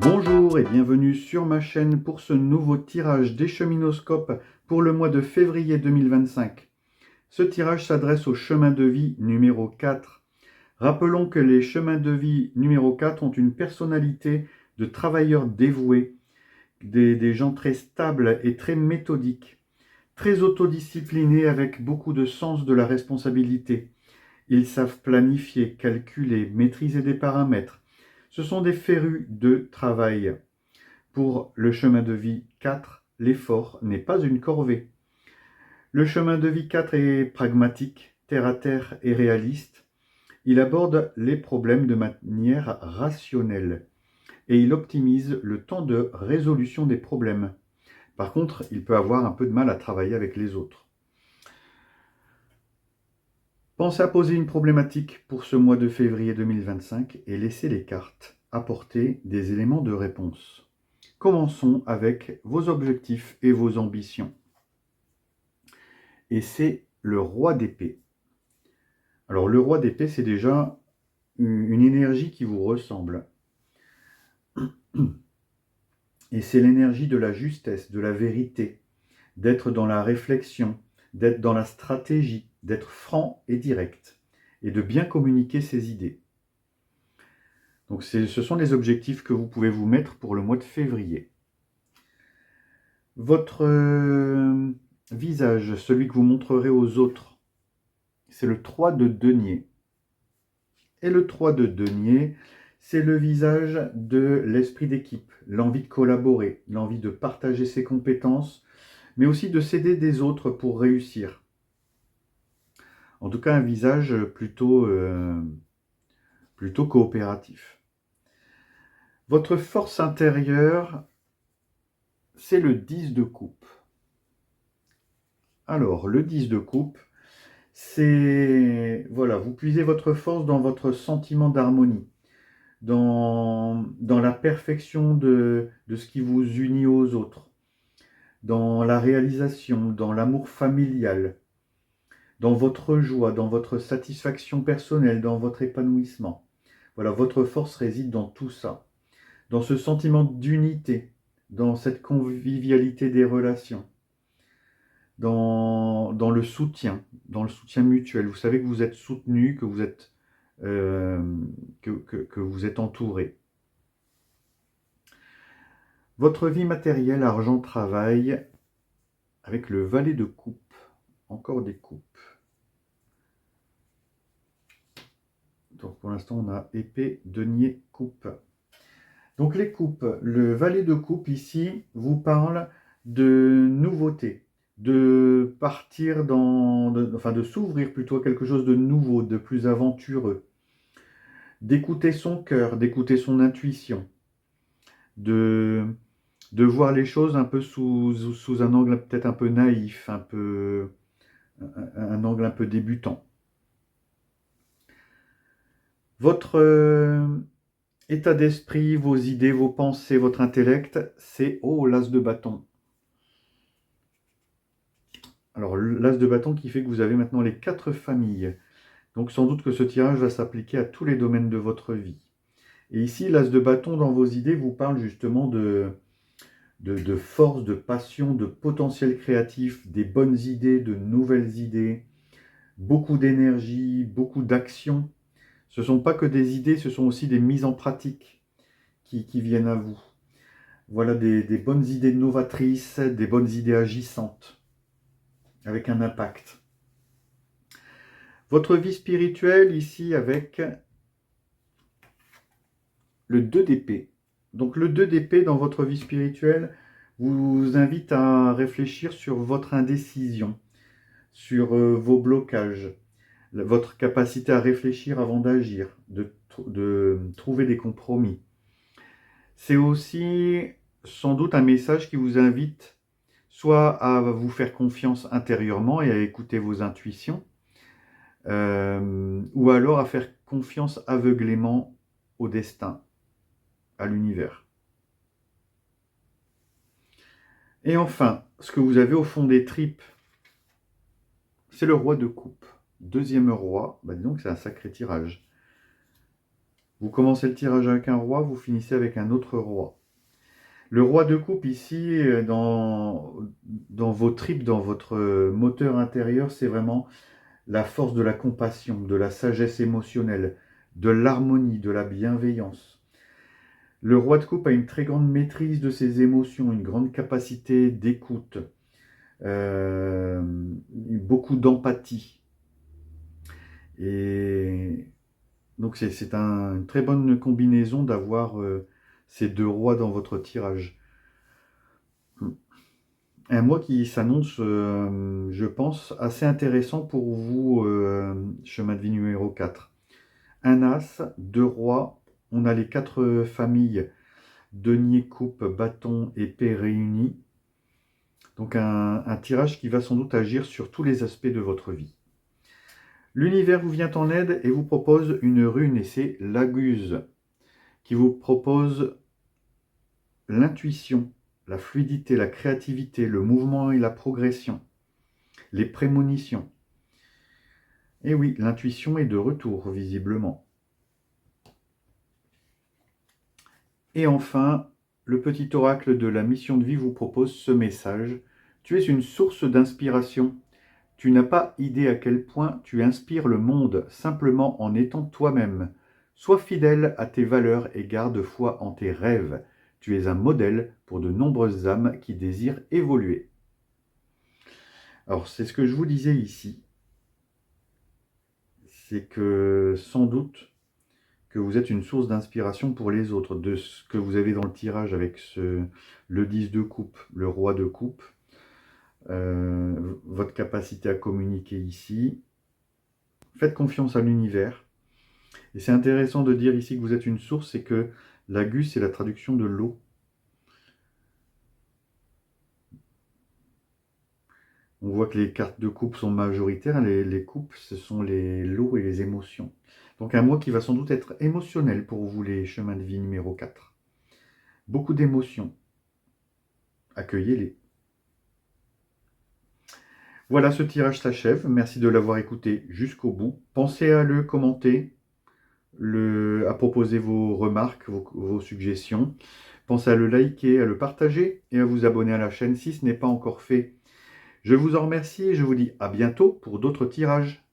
Bonjour et bienvenue sur ma chaîne pour ce nouveau tirage des cheminoscopes pour le mois de février 2025. Ce tirage s'adresse au chemin de vie numéro 4. Rappelons que les chemins de vie numéro 4 ont une personnalité de travailleurs dévoués, des gens très stables et très méthodiques, très autodisciplinés avec beaucoup de sens de la responsabilité. Ils savent planifier, calculer, maîtriser des paramètres. Ce sont des férus de travail. Pour le chemin de vie 4, l'effort n'est pas une corvée. Le chemin de vie 4 est pragmatique, terre à terre et réaliste. Il aborde les problèmes de manière rationnelle et il optimise le temps de résolution des problèmes. Par contre, il peut avoir un peu de mal à travailler avec les autres. Pensez à poser une problématique pour ce mois de février 2025 et laissez les cartes apporter des éléments de réponse. Commençons avec vos objectifs et vos ambitions. Et c'est le roi d'épée. Alors le roi d'épée, c'est déjà une énergie qui vous ressemble. Et c'est l'énergie de la justesse, de la vérité, d'être dans la réflexion, d'être dans la stratégie, d'être franc et direct, et de bien communiquer ses idées. Donc ce sont les objectifs que vous pouvez vous mettre pour le mois de février. Votre visage, celui que vous montrerez aux autres, c'est le 3 de denier. Et le 3 de denier, c'est le visage de l'esprit d'équipe, l'envie de collaborer, l'envie de partager ses compétences, mais aussi de s'aider des autres pour réussir. En tout cas, un visage plutôt coopératif. Votre force intérieure, c'est le 10 de coupe. Alors, le 10 de coupe, c'est, voilà, vous puisez votre force dans votre sentiment d'harmonie, dans la perfection de ce qui vous unit aux autres, dans la réalisation, dans l'amour familial, dans votre joie, dans votre satisfaction personnelle, dans votre épanouissement. Voilà, votre force réside dans tout ça, dans ce sentiment d'unité, dans cette convivialité des relations, dans le soutien mutuel. Vous savez que vous êtes soutenu, que vous êtes, que vous êtes entouré. Votre vie matérielle, argent, travail, avec le valet de coupe, encore des coupes. Donc pour l'instant, on a épée, denier, coupe. Donc les coupes, le valet de coupe ici vous parle de nouveauté, de partir de s'ouvrir plutôt à quelque chose de nouveau, de plus aventureux, d'écouter son cœur, d'écouter son intuition, de voir les choses un peu sous un angle peut-être un peu naïf, un angle un peu débutant. Votre état d'esprit, vos idées, vos pensées, votre intellect, c'est l'as de bâton. Alors l'as de bâton qui fait que vous avez maintenant les 4 familles. Donc sans doute que ce tirage va s'appliquer à tous les domaines de votre vie. Et ici, l'as de bâton dans vos idées vous parle justement de force, de passion, de potentiel créatif, des bonnes idées, de nouvelles idées, beaucoup d'énergie, beaucoup d'action. Ce ne sont pas que des idées, ce sont aussi des mises en pratique qui viennent à vous. Voilà des bonnes idées novatrices, des bonnes idées agissantes, avec un impact. Votre vie spirituelle ici avec le 2 d'épée. Donc le 2 d'épée dans votre vie spirituelle vous invite à réfléchir sur votre indécision, sur vos blocages, votre capacité à réfléchir avant d'agir, de trouver des compromis. C'est aussi sans doute un message qui vous invite soit à vous faire confiance intérieurement et à écouter vos intuitions, ou alors à faire confiance aveuglément au destin, à l'univers. Et enfin, ce que vous avez au fond des tripes, c'est le roi de coupe. Deuxième roi, dis donc c'est un sacré tirage. Vous commencez le tirage avec un roi, vous finissez avec un autre roi. Le roi de coupe ici, dans vos tripes, dans votre moteur intérieur, c'est vraiment la force de la compassion, de la sagesse émotionnelle, de l'harmonie, de la bienveillance. Le roi de coupe a une très grande maîtrise de ses émotions, une grande capacité d'écoute, beaucoup d'empathie. Et donc c'est une très bonne combinaison d'avoir ces deux rois dans votre tirage. Un mois qui s'annonce, je pense, assez intéressant pour vous, chemin de vie numéro 4. Un as, deux rois, on a les quatre familles, denier, coupe, bâton, épée réunis. Donc un tirage qui va sans doute agir sur tous les aspects de votre vie. L'univers vous vient en aide et vous propose une rune, et c'est l'Aguse, qui vous propose l'intuition, la fluidité, la créativité, le mouvement et la progression, les prémonitions. Et oui, l'intuition est de retour, visiblement. Et enfin, le petit oracle de la mission de vie vous propose ce message. Tu es une source d'inspiration. Tu n'as pas idée à quel point tu inspires le monde simplement en étant toi-même. Sois fidèle à tes valeurs et garde foi en tes rêves. Tu es un modèle pour de nombreuses âmes qui désirent évoluer. Alors, c'est ce que je vous disais ici. C'est que sans doute que vous êtes une source d'inspiration pour les autres. De ce que vous avez dans le tirage avec le 10 de coupe, le roi de coupe, votre capacité à communiquer ici. Faites confiance à l'univers. Et c'est intéressant de dire ici que vous êtes une source, c'est que l'agus, c'est la traduction de l'eau. On voit que les cartes de coupe sont majoritaires. Les coupes, ce sont l'eau et les émotions. Donc un mois qui va sans doute être émotionnel pour vous, les chemins de vie numéro 4. Beaucoup d'émotions. Accueillez-les. Voilà, ce tirage s'achève. Merci de l'avoir écouté jusqu'au bout. Pensez à le commenter, à proposer vos remarques, vos suggestions. Pensez à le liker, à le partager et à vous abonner à la chaîne si ce n'est pas encore fait. Je vous en remercie et je vous dis à bientôt pour d'autres tirages.